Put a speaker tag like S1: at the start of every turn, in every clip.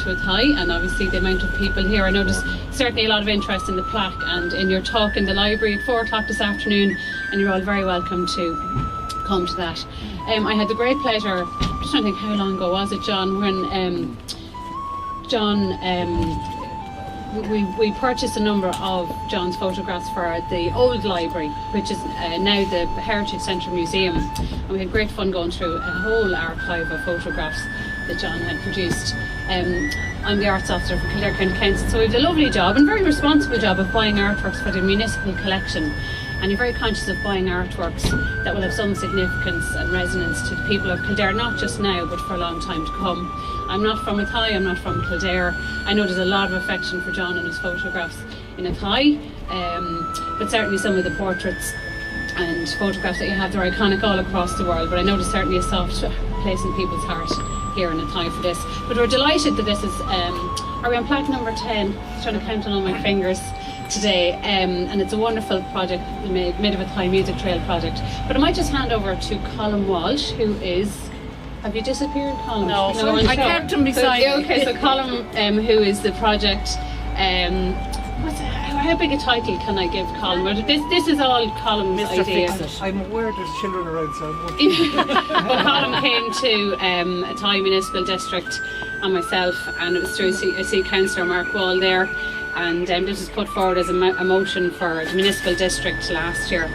S1: to Athy, and obviously the amount of people here. I know there's certainly a lot of interest in the plaque and in your talk in the library at 4 o'clock this afternoon, and you're all very welcome to come to that. I had the great pleasure, I'm just trying to think how long ago was it, John, when we purchased a number of John's photographs for the old library, which is now the Heritage Centre Museum, and we had great fun going through a whole archive of photographs that John had produced. I'm the arts officer for Kildare County Council, so we have a lovely job and very responsible job of buying artworks for the municipal collection. And you're very conscious of buying artworks that will have some significance and resonance to the people of Kildare, not just now, but for a long time to come. I'm not from Athy, I'm not from Kildare. I know there's a lot of affection for John and his photographs in Athy, but certainly some of the portraits and photographs that you have, they're iconic all across the world, but I know there's certainly a soft place in people's heart here in Athy for this. But we're delighted that this is, are we on plaque number 10? I'm trying to count on all my fingers today, and it's a wonderful project, the Made of Athy Music Trail project. But I might just hand over to Colm Walsh, who is, have you disappeared, Colm?
S2: No, I kept him beside me.
S1: Okay, so Colm, who is the project, how big a title can I give Colm? This is all Colm's idea.
S3: I'm aware there's children around, so I'm
S1: But Colm came to Athy Municipal District and myself, and it was through I see Councillor Mark Wall there, and this was put forward as a motion for the municipal district last year.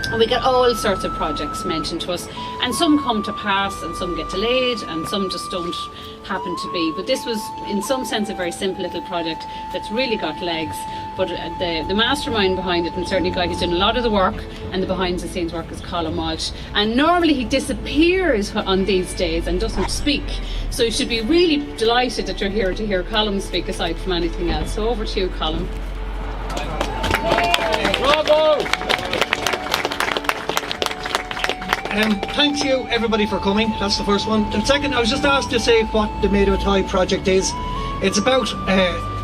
S1: And we get all sorts of projects mentioned to us, and some come to pass and some get delayed and some just don't happen to be. But this was in some sense a very simple little project that's really got legs. But the mastermind behind it, and certainly the guy who's doing a lot of the work and the behind the scenes work, is Colm Walsh. And normally he disappears on these days and doesn't speak. So you should be really delighted that you're here to hear Colm speak aside from anything else. So over to you, Colm.
S3: Bravo! Thank you everybody for coming. That's the first one. And second, I was just asked to say what the Made of Athy project is. It's about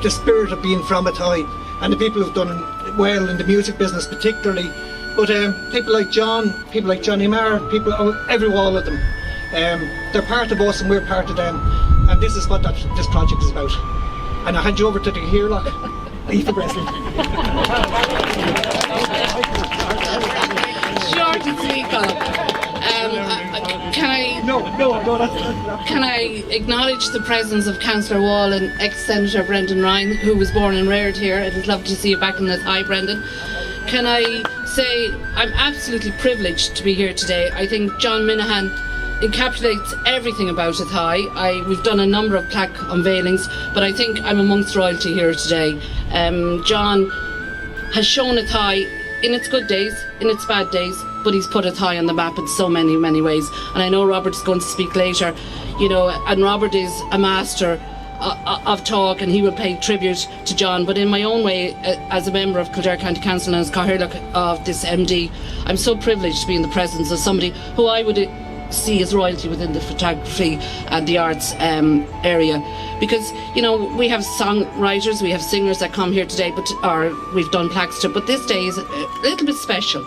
S3: the spirit of being from Athy and the people who've done well in the music business particularly. But people like John, people like Johnny Marr, people, all of them. They're part of us and we're part of them. And this is what this project is about. And I hand you over to the Hearlock. Aoife Breslin.
S2: Short and sweet, Colm. Can I acknowledge the presence of Councillor Wall and ex-Senator Brendan Ryan, who was born and reared here. It was lovely to see you back in Athy, Brendan. Can I say I'm absolutely privileged to be here today. I think John Minihan encapsulates everything about Athy. We've done a number of plaque unveilings, but I think I'm amongst royalty here today. John has shown Athy in its good days, in its bad days, but he's put Athy on the map in so many, many ways. And I know Robert's going to speak later, you know, and Robert is a master of talk, and he will pay tribute to John. But in my own way, as a member of Kildare County Council and as Cathaoirleach of this MD, I'm so privileged to be in the presence of somebody who I would see as royalty within the photography and the arts area. Because, you know, we have songwriters, we have singers that come here today, or we've done plaques to, but this day is a little bit special.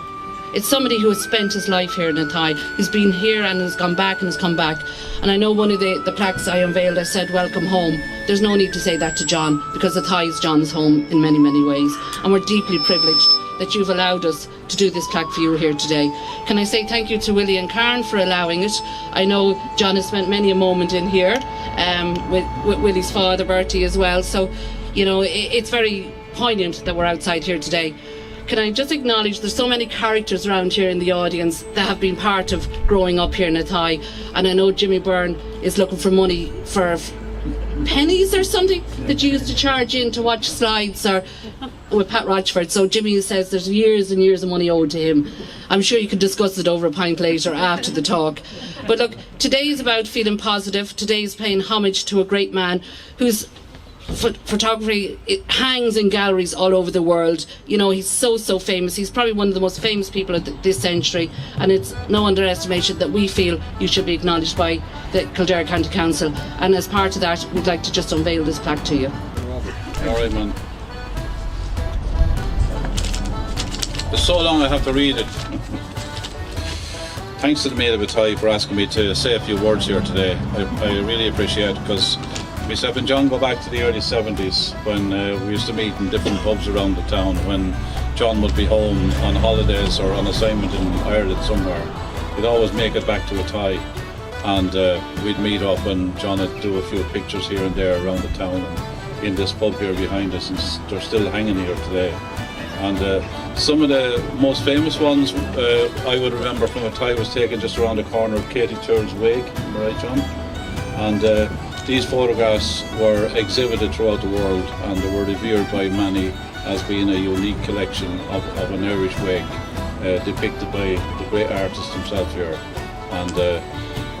S2: It's somebody who has spent his life here in Athy, who's been here and has gone back and has come back. And I know one of the plaques I unveiled, I said, welcome home. There's no need to say that to John, because Athy is John's home in many, many ways. And we're deeply privileged that you've allowed us to do this plaque for you here today. Can I say thank you to Willie and Karen for allowing it. I know John has spent many a moment in here with Willie's father, Bertie, as well. So, you know, it's very poignant that we're outside here today. Can I just acknowledge there's so many characters around here in the audience that have been part of growing up here in Athy, and I know Jimmy Byrne is looking for money for pennies or something that you used to charge in to watch slides, or with Pat Rochford. So Jimmy says there's years and years of money owed to him. I'm sure you can discuss it over a pint later after the talk. But look, today is about feeling positive. Today is paying homage to a great man whose photography, it hangs in galleries all over the world. You know, he's so famous. He's probably one of the most famous people of this century, and it's no underestimation that we feel you should be acknowledged by the Kildare County Council. And as part of that, we'd like to just unveil this plaque to you.
S4: All right, man. It's so long I have to read it. Thanks to the Made of Athy for asking me to say a few words here today. I really appreciate it, because myself and John go back to the early 70s when we used to meet in different pubs around the town. When John would be home on holidays or on assignment in Ireland somewhere, he'd always make it back to Athy, and we'd meet up, and John would do a few pictures here and there around the town and in this pub here behind us, and they're still hanging here today. And some of the most famous ones I would remember from Athy was taken just around the corner of Katie Turl's wake, right, John? And these photographs were exhibited throughout the world, and they were revered by many as being a unique collection of an Irish wake, depicted by the great artist himself here. And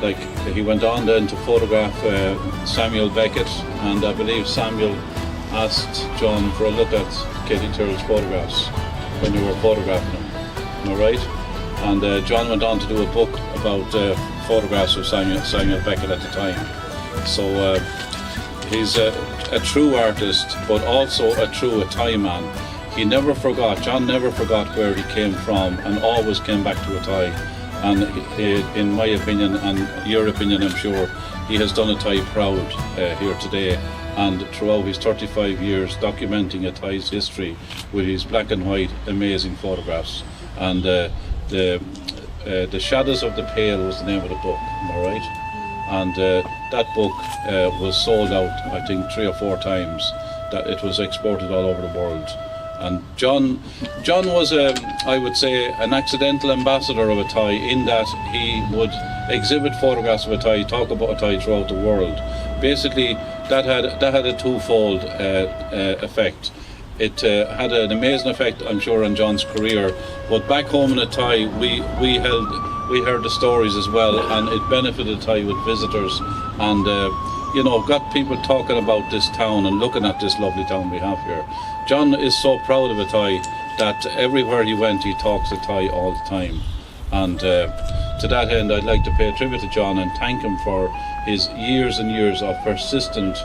S4: like he went on then to photograph Samuel Beckett, and I believe Samuel asked John for a look at Katie Turl's photographs when you were photographing him. Am I right? And John went on to do a book about photographs of Samuel Beckett at the time. So he's a true artist, but also a true Athy man. He never forgot, John never forgot where he came from, and always came back to Athy. And in my opinion, and your opinion I'm sure, he has done Athy proud here today. And throughout his 35 years documenting Athy's history with his black and white amazing photographs. And the Shadows of the Pale was the name of the book, am I right? And that book was sold out, I think, 3 or 4 times. That it was exported all over the world. And John was, I would say, an accidental ambassador of Athy, in that he would exhibit photographs of Athy, talk about Athy throughout the world. Basically, that had a twofold effect. It had an amazing effect, I'm sure, on John's career. But back home in Athy, we heard the stories as well, and it benefited Athy with visitors, and you know, got people talking about this town and looking at this lovely town we have here. John is so proud of Athy that everywhere he went, he talks Athy all the time. And to that end, I'd like to pay tribute to John and thank him for his years and years of persistent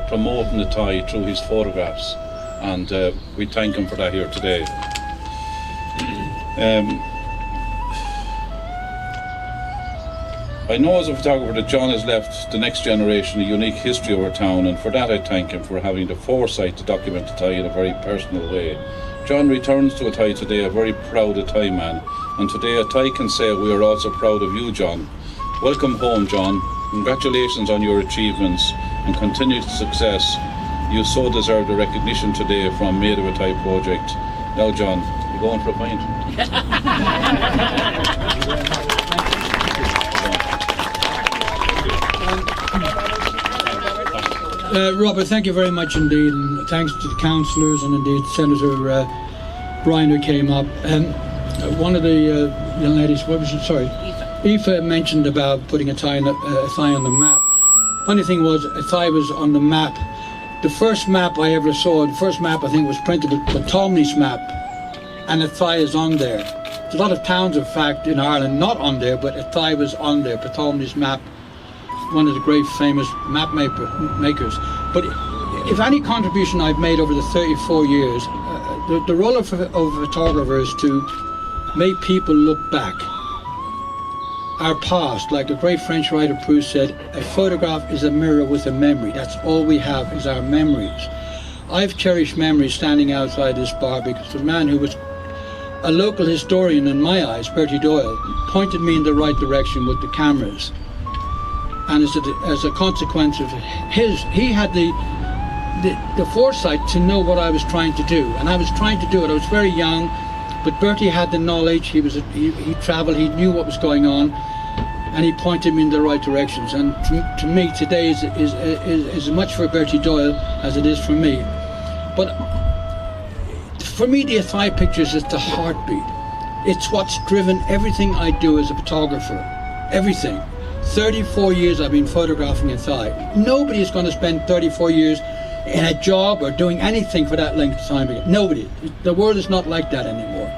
S4: promoting Athy through his photographs. And we thank him for that here today. I know as a photographer that John has left the next generation a unique history of our town, and for that I thank him for having the foresight to document Athy in a very personal way. John returns to Athy today a very proud Athy man, and today Athy can say we are also proud of you, John. Welcome home, John. Congratulations on your achievements and continued success. You so deserve the recognition today from Made of Athy Project. Now, John, you going for a pint?
S5: Robert, thank you very much indeed, and thanks to the councillors and indeed Senator Brian who came up. One of the young ladies, what was it? Sorry, Aoife mentioned about putting Athy on the map. Funny thing was, Athy was on the map. The first map I ever saw, the first map I think was printed with Ptolemy's map, and Athy is on there. There's a lot of towns, in fact, in Ireland not on there, but Athy was on there, Ptolemy's map. One of the great famous map makers. But if any contribution I've made over the 34 years, the role of a photographer is to make people look back. Our past, like a great French writer Proust said, a photograph is a mirror with a memory. That's all we have is our memories. I've cherished memories standing outside this bar because the man who was a local historian in my eyes, Bertie Doyle, pointed me in the right direction with the cameras. And as a consequence of he had the foresight to know what I was trying to do, and I was trying to do it. I was very young, but Bertie had the knowledge. He travelled. He knew what was going on, and he pointed me in the right directions. And to me, today is as much for Bertie Doyle as it is for me. But for me, the Athy pictures is the heartbeat. It's what's driven everything I do as a photographer. Everything. 34 years I've been photographing Athy. Nobody is going to spend 34 years in a job or doing anything for that length of time again. Nobody. The world is not like that anymore.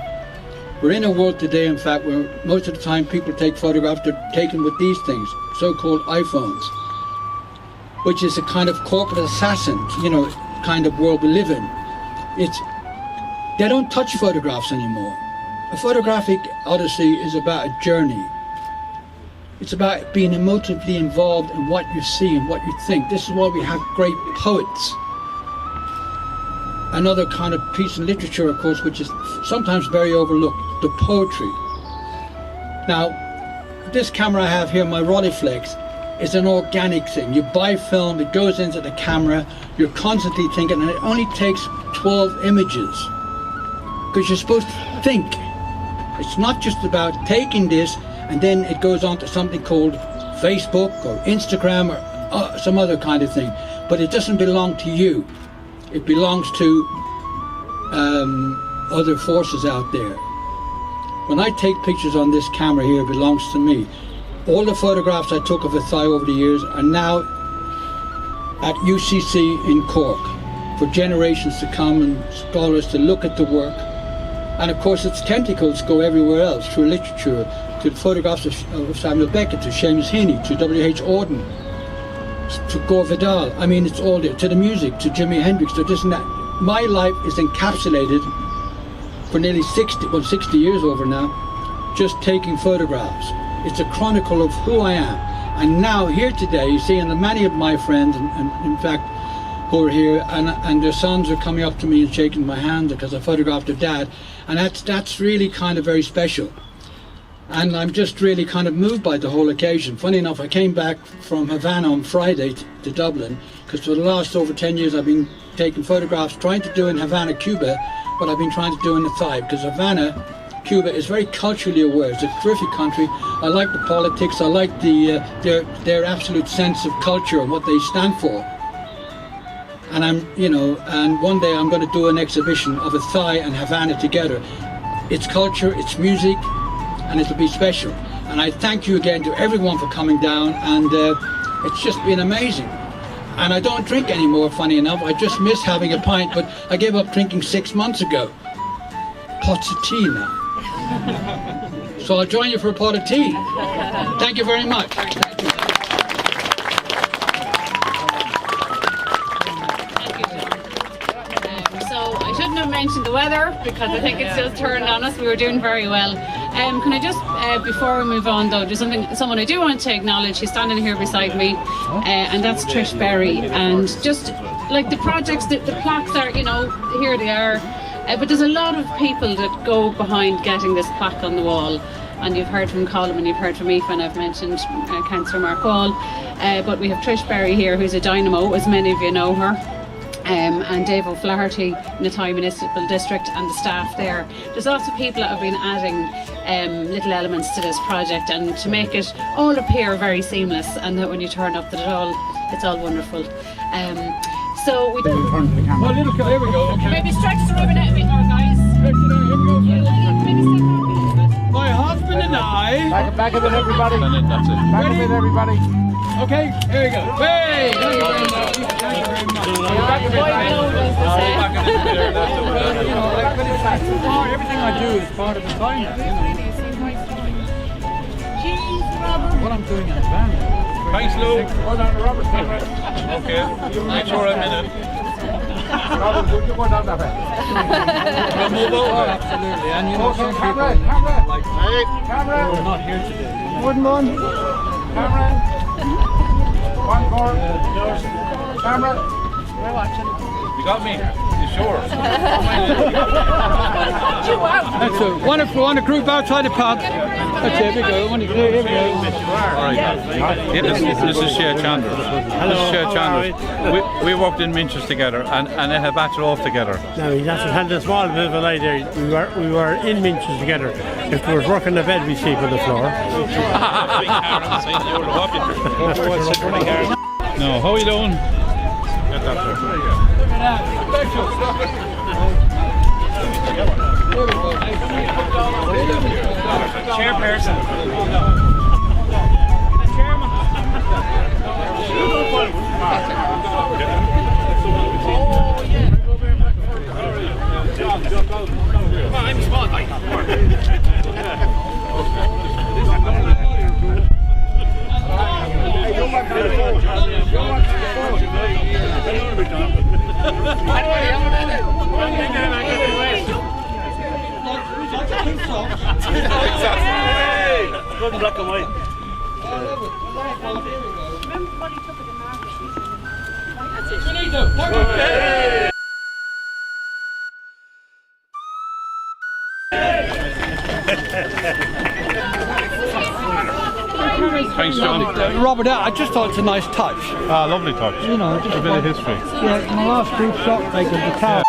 S5: We're in a world today, in fact, where most of the time people take photographs, they're taken with these things, so-called iPhones, which is a kind of corporate assassin, kind of world we live in. They don't touch photographs anymore. A photographic odyssey is about a journey. It's about being emotively involved in what you see and what you think. This is why we have great poets. Another kind of piece in literature, of course, which is sometimes very overlooked, the poetry. Now, this camera I have here, my Rolleiflex, is an organic thing. You buy film, it goes into the camera, you're constantly thinking, and it only takes 12 images. Because you're supposed to think. It's not just about taking this and then it goes on to something called Facebook or Instagram or some other kind of thing. But it doesn't belong to you. It belongs to other forces out there. When I take pictures on this camera here, it belongs to me. All the photographs I took of Athy over the years are now at UCC in Cork for generations to come and scholars to look at the work. And of course its tentacles go everywhere else, through literature, to the photographs of Samuel Beckett, to Seamus Heaney, to W.H. Auden, to Gore Vidal. I mean, it's all there. To the music, to Jimi Hendrix, to this and that. My life is encapsulated for nearly 60 years over now, just taking photographs. It's a chronicle of who I am. And now here today, you see, and many of my friends, and in fact, who are here, and their sons are coming up to me and shaking my hand because I photographed their dad, and that's really kind of very special. And I'm just really kind of moved by the whole occasion. Funny enough, I came back from Havana on Friday to Dublin, because for the last over 10 years I've been taking photographs, trying to do in Havana, Cuba, what I've been trying to do in Athy, because Havana, Cuba is very culturally aware. It's a terrific country. I like the politics, I like their absolute sense of culture and what they stand for. And and one day I'm going to do an exhibition of Athy and Havana together. It's culture, it's music, and it'll be special. And I thank you again to everyone for coming down, and it's just been amazing. And I don't drink anymore, funny enough. I just miss having a pint, but I gave up drinking 6 months ago. Pots of tea now. So I'll join you for a pot of tea. Thank you very much.
S1: Thank you, John. So I shouldn't have mentioned the weather because I think it's just turned on us. We were doing very well. Can I just, before we move on though, there's someone I do want to acknowledge. She's standing here beside me, and that's Trish Berry. And just like the projects, the plaques are, here they are. But there's a lot of people that go behind getting this plaque on the wall. And you've heard from Colin and you've heard from Aoife, and I've mentioned Councillor Mark Wall. But we have Trish Berry here, who's a dynamo, as many of you know her. And Dave O'Flaherty in the Athy Municipal District and the staff there. There's lots of people that have been adding little elements to this project and to make it all appear very seamless, and that when you turn up that it's all wonderful. So we
S5: There we go. Okay.
S1: maybe stretch the ribbon out a bit more, guys.
S5: My husband and I.
S6: Back of it, everybody.
S4: That's it.
S6: Back of it, everybody.
S5: Okay, here we go. Hey! Thank you very much. Thank you very much. Everything I do is part of the time. What I'm doing in Havana.
S4: Thanks, Lou.
S6: Hold on, Robert.
S4: Okay, make sure I'm in it.
S6: Robert, would you go down that way?
S4: We'll move over.
S5: Absolutely. And some people
S6: Camera.
S5: like
S6: Camera.
S5: who are not here today.
S6: Wooden one. Camera. One more. Camera.
S2: We're watching.
S4: You got me? You sure?
S5: That's a want to group outside the pub. That's it. Here we go. Here we go.
S4: All right. Yeah, this is Shea Chandler. Hello. This is Shea Chandler. We worked in Minches together and they had batched off together.
S7: No, he has had a small bit of a lie there. We were in Minches together. If we was working the bed, we sleep on the floor.
S4: No, how are you doing? Get that there.
S8: Chairperson. I'm smart,
S7: Good black and white.
S9: Thanks, John.
S5: Robert, I just thought it's a nice touch.
S9: Ah, lovely touch.
S5: You know, just
S9: a bit of history.
S5: Yeah, my last group shot, like the guitar.